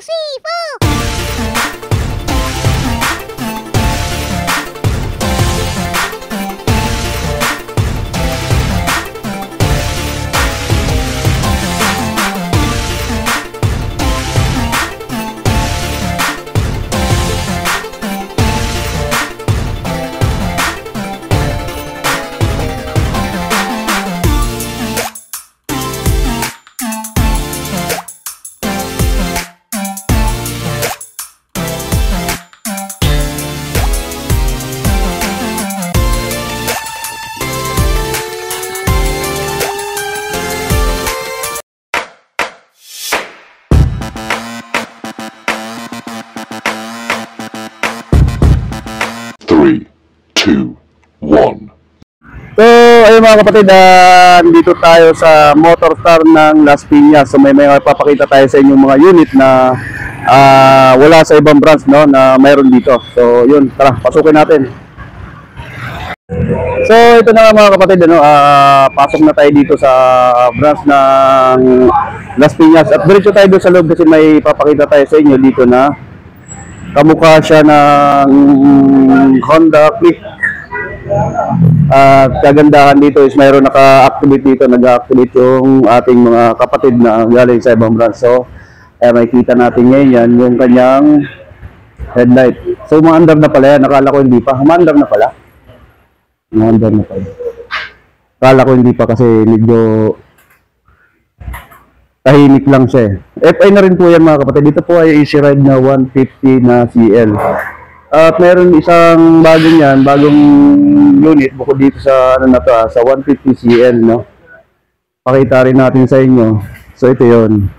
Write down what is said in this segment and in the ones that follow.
3, 2, 1. So, ayun mga kapatid, dito tayo sa Motorstar ng Las Piñas. So, may papakita tayo sa inyong mga unit na wala sa ibang branch, no, na mayroon dito. So, yun, tara, pasukin natin. So, ito na mga kapatid, ano, pasok na tayo dito sa branch ng Las Piñas. At diretso tayo doon sa loob kasi may papakita tayo sa inyo dito na kamukha siya ng Honda Click. At kagandahan dito is mayroon naka-activate dito, nag-activate yung ating mga kapatid na galing sa ibang branch. So, makikita natin ngayon yan, yung kanyang headlight. So, umaandar na pala yan. Nakala ko hindi pa. Umaandar na pala. Umaandar na pala. Nakala ko hindi pa kasi medyo tahimik lang siya eh. FI na rin po yan mga kapatid. Dito po ay Easy Ride na 150 na CL. At meron isang bagong yan, bagong unit bukod dito sa ano na to, sa 150 CL, no. Pakita rin natin sa inyo. So ito 'yon.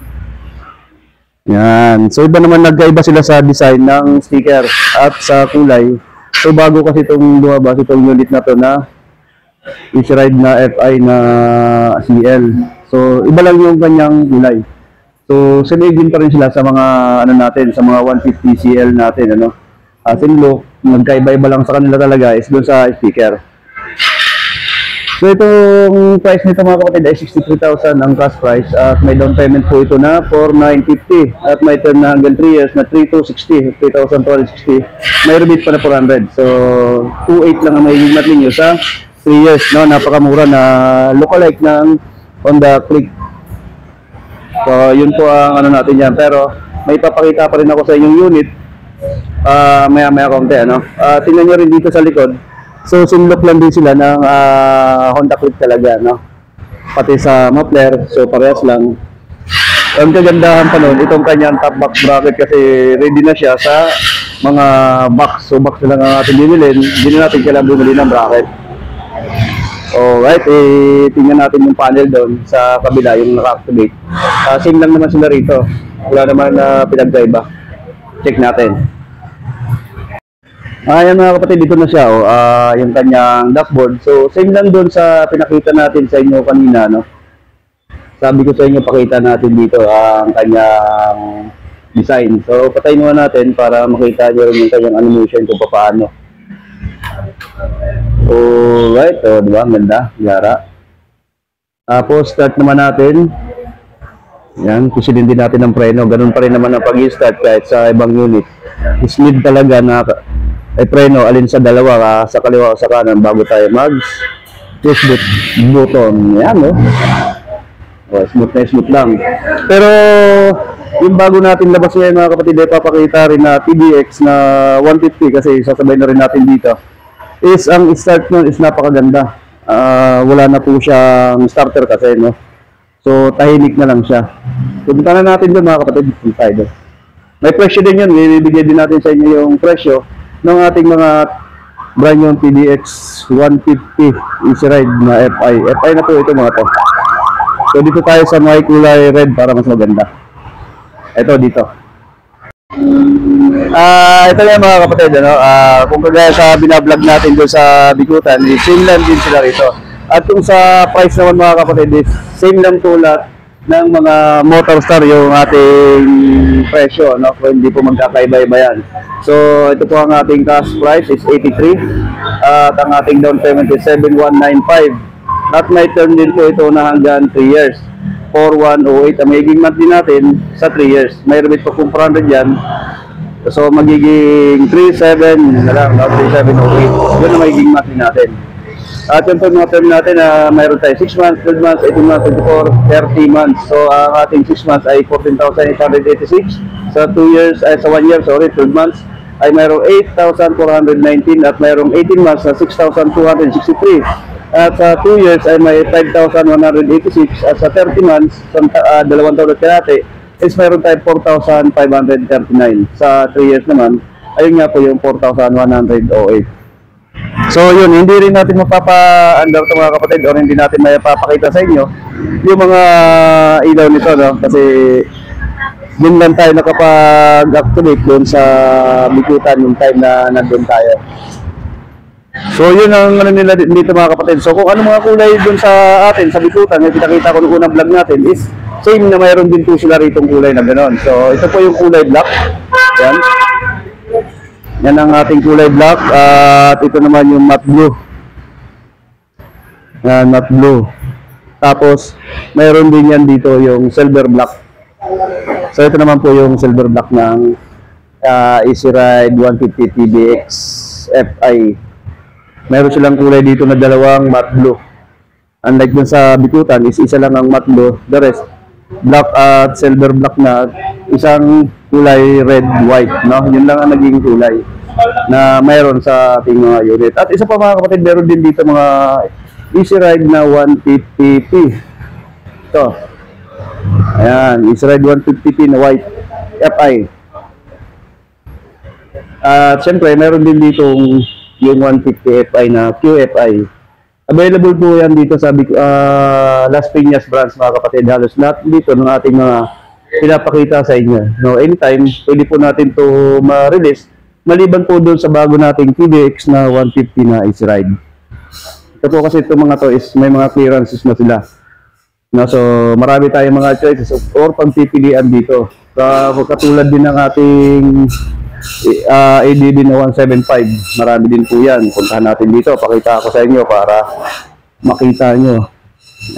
Yan. So iba naman, nagkaiba sila sa design ng sticker at sa kulay. So bago kasi itong lumabas itong unit na to na Easy Ride na FI na CL. So iba lang yung kanyang kulay. So sinigin pa rin sila sa mga ano natin, sa mga 150 CL natin, ano. As in look, magkaiba-iba lang sa kanila talaga is doon sa sticker. So itong price nito mga kapatid ay 63,000 ang cash price at may down payment po ito na 4,950 at may term na hanggang 3 years na 3,260, 3,260. May rebate pa na 400. So 2,800 lang ang magiging monthly nyo sa 3 years, no? Napakamura na lookalike ng Honda Click. So yun po ang ano natin yan, pero may papakita pa rin ako sa inyong unit maya konti, ano. Tingnan nyo rin dito sa likod. So sinlock lang din sila ng Honda Click talaga, no. Pati sa muffler, so parehas lang. Ang kagandahan pa nun, itong kanyang top box bracket kasi ready na siya sa mga box. So box na lang ang ating binilin, hindi na natin kailangan bumili ng bracket. Alright, tingnan natin yung panel doon sa kabila, yung naka-activate. Same lang naman sila rito. Wala naman pinagkaiba. Check natin. Ayan mga kapatid, dito na siya, yung kanyang dashboard. So, same lang doon sa pinakita natin sa inyo kanina, no? Sabi ko sa inyo, pakita natin dito ang kanyang design. So, patayin naman natin para makita nyo rin yung kanyang animation kung paano. Alright, diba? Ganda, yara. Tapos, start naman natin. Yan, kusilin din natin ng preno. Ganun pa rin naman ang pag-i-start kahit sa ibang unit. Slid talaga na preno, alin sa dalawa, sa kaliwa o sa kanan bago tayo mag-push button. Yan, no? Smooth lang. Pero, yung bago natin labas ngayon mga kapatid, ay papakita rin na TDX na 150 kasi sasabay na rin natin dito. Is ang start nun is napakaganda. Wala na po siyang starter kasi, no? So tahimik na lang siya. So punta na natin doon mga kapatid, tayo. May presyo din yun, bibigyan din natin sa inyo yung presyo ng ating mga brand new TDX 150 Easy Ride na FI. FI na po ito mga to. So dito tayo sa may kulay red para mas maganda. Ito dito. Ito na mga kapatid, ano, kung kagaya sa binablog natin doon sa Bikutan, same lang din sila rito. At kung sa price naman mga kapatid, same lang tulad ng mga Motorstar yung ating presyo, no? Kung hindi po magkakaiba-iba yan. So ito po ang ating cash price is 83 at ang ating down payment is 7,195 at may term din po ito na hanggang 3 years. 4108. Ang magiging monthly natin sa 3 years. May rebate pa kung 400 yan. So magiging 37 na lang, no? 3708. Yun ang magiging monthly natin. At yung mga term natin na mayroon tayo 6 months, 12 months, 18 months, 24, 30 months. So ang ating 6 months ay 14,886. Sa 2 years, ay sa 1 year, sorry, 12 months ay mayroong 8,419 at mayroong 18 months na 6,263. At sa 2 years ay may 5,186 at sa 30 months, sa 2 taon at kalahati, is mayroon tayo 4,539. Sa 3 years naman, ayun nga po yung 4,108. So yun, hindi rin natin mapapa-under ito mga kapatid or hindi natin mapapakita sa inyo yung mga ilaw nito, no? Kasi din lang tayo nakapag-activate doon sa bikutan yung time na nandun tayo. So yun ang ano nila dito mga kapatid. So kung ano mga kulay doon sa atin, sa bikutan, yung pinakita ko nung unang vlog natin is same na mayroon din po sila ritong kulay na gano'n. So ito po yung kulay black. Yan. Yan ang ating kulay black at ito naman yung matte blue. Yan, matte blue. Tapos mayroon din yan dito yung silver black. So ito naman po yung silver black ng Easy Ride 150 TBX FI. Mayroon silang kulay dito na dalawang matte blue. Unlike dun sa bikutan is isa lang ang matte blue. The rest black at silver black na isang kulay red, white, no? Yun lang ang naging kulay na mayroon sa ating mga unit. At isa pa mga kapatid, meron din dito mga Easy Ride na 150p. Ito. Ayan, Easy Ride 150p na white FI. At syempre, meron din dito yung 150 FI na QFI. Available po yan dito sa Las Piñas branch mga kapatid. Halos lahat dito ng ating mga pinapakita sa inyo. No, anytime, pwede po natin to ma-release. Maliban po doon sa bago nating TBX na 150 na Easy Ride. Ito po kasi itong mga to is may mga clearances na sila. No, so marami tayong mga choices or pagpipilian dito. Katulad din ng ating ADB na 175. Marami din po yan. Puntahan natin dito. Pakita ko sa inyo para makita nyo.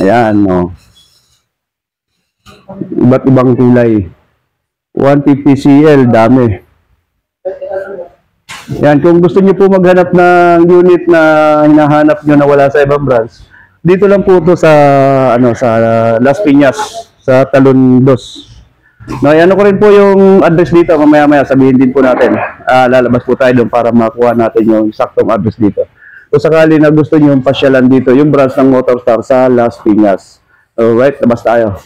Ayan, no. Iba't ibang kulay. 150cl, dami. Yan, kung gusto niyo po maghanap ng unit na hinahanap nyo na wala sa ibang branch, dito lang po ito sa sa Las Piñas, sa Talon 2. No, ano ko rin po yung address dito, mamaya-maya sabihin din po natin. Lalabas po tayo doon para makuha natin yung saktong address dito. Kung sakali na gusto niyo yung pasyalan dito, yung branch ng Motorstar sa Las Piñas. Alright, labas tayo.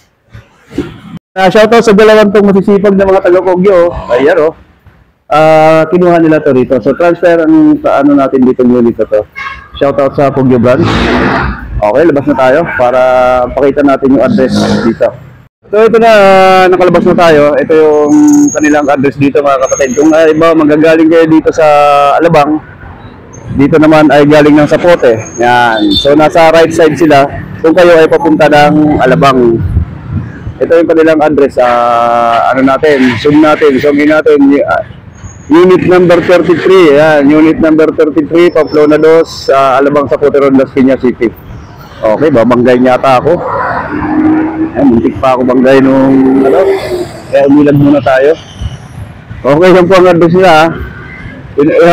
Shoutout sa dalawang tong masisipag na mga taga-Kogyo. Ayan o. Kinuha nila to rito. So transfer ang ano natin dito yung unit to. Shoutout sa Kogyo branch. Okay, labas na tayo para pakita natin yung address dito. So ito na, nakalabas na tayo. Ito yung kanilang address dito mga kapatid. Kung iba magagaling kayo dito sa Alabang, dito naman ay galing ng Zapote. Yan. So nasa right side sila kung kayo ay papunta ng Alabang. Ito yung kanilang address. Ano natin, zoom natin, zoomin natin. Unit number 33. Yan, unit number 33, Pamplona 2, Alabang, Zapote, Las Piñas City. Okay, babanggay yata ako. Muntik pa ako banggay nung kaya umilag muna tayo. Okay, yan po ang address nila.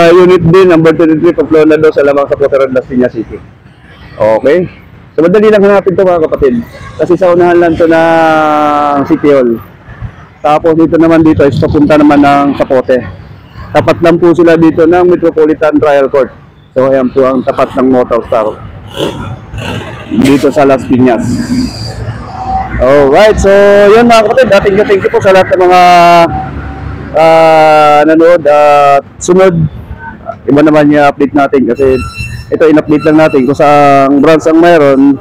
Unit din, number 33, Pamplona 2, Alabang, Zapote, Las Piñas City. Okay. So madali lang hanapin ito mga kapatid. Kasi sa unahan lang ito ng City Hall. Tapos dito naman dito is papunta naman ng Zapote. Tapat lang po sila dito ng Metropolitan Trial Court. So ayan po ang tapat ng Motorstar dito sa Las Piñas. Alright, so yun mga kapatid, thank you po sa lahat ng mga nanood at sunod. Iba naman yung update natin kasi ito in-update lang natin kung saang branch ang mayroon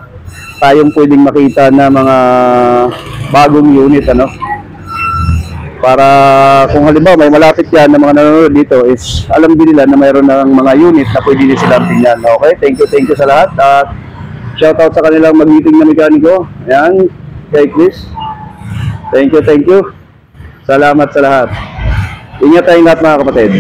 tayong pwedeng makita na mga bagong unit para kung halimbawa may malapit yan na mga nanonood dito is alam din nila na mayroon ng mga unit na pwede din silang tingnan. Okay, thank you sa lahat at shoutout sa kanilang magiting na mekaniko. Ayan, kay Chris. Thank you. Salamat sa lahat. Ingat tayong lahat mga kapatid.